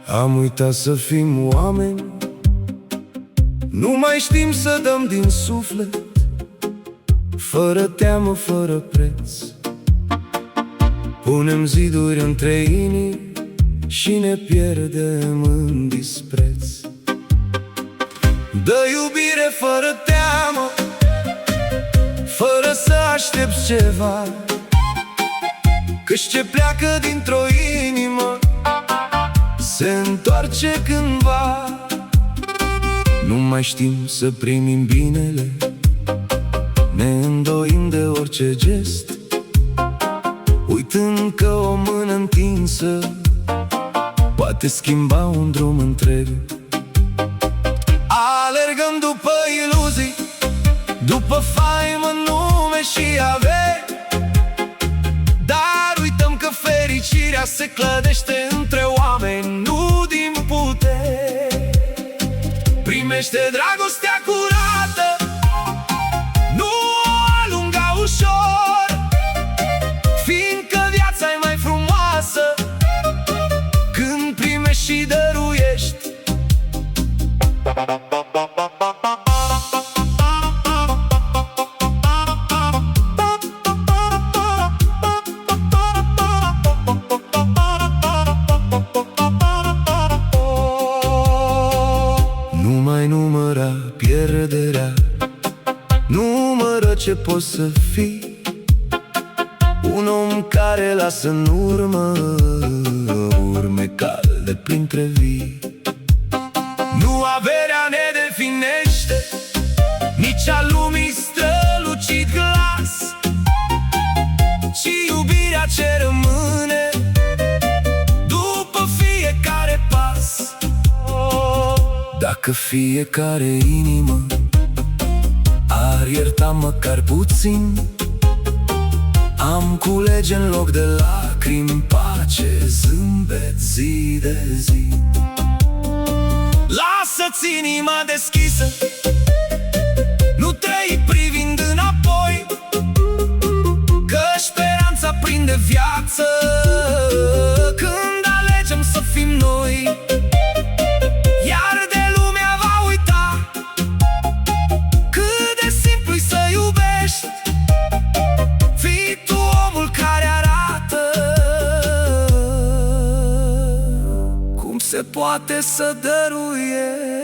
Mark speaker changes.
Speaker 1: Am uitat să fim oameni, nu mai știm să dăm din suflet, fără teamă, fără preț. Punem ziduri între inimi și ne pierdem în dispreț. Dă iubire fără teamă, fără să aștepți ceva, căci ce pleacă dintr-o inimă se întoarce cândva. Nu mai știm să primim binele, ne îndoim de orice gest, uitând că o mână întinsă poate schimba un drum întreg. Alergăm după iluzii, după faimă, nume și averi, dar uităm că fericirea se clădește între oameni, nu din puteri. Primește dragostea curată, nu o alunga ușor, fiindcă viața e mai frumoasă când primești și dăruiești. Nu mai număra pierderea, numără ce poți să fii, un om care lasă în urmă urme calde printre vii. Nu averea ne definește, nici a lumii strălucit glas, ci iubirea ce rămâne după fiecare pas. Dacă fiecare inimă ar ierta măcar puțin, am culege în loc de lacrimi pace, zâmbet zi de zi. Lasă-ți inima deschisă, nu trăi privind înapoi, că speranța prinde viață când alegem să fim noi. Iar de lumea va uita cât de simplu-i să iubești, fii tu omul care arată cum se poate să dăruiești.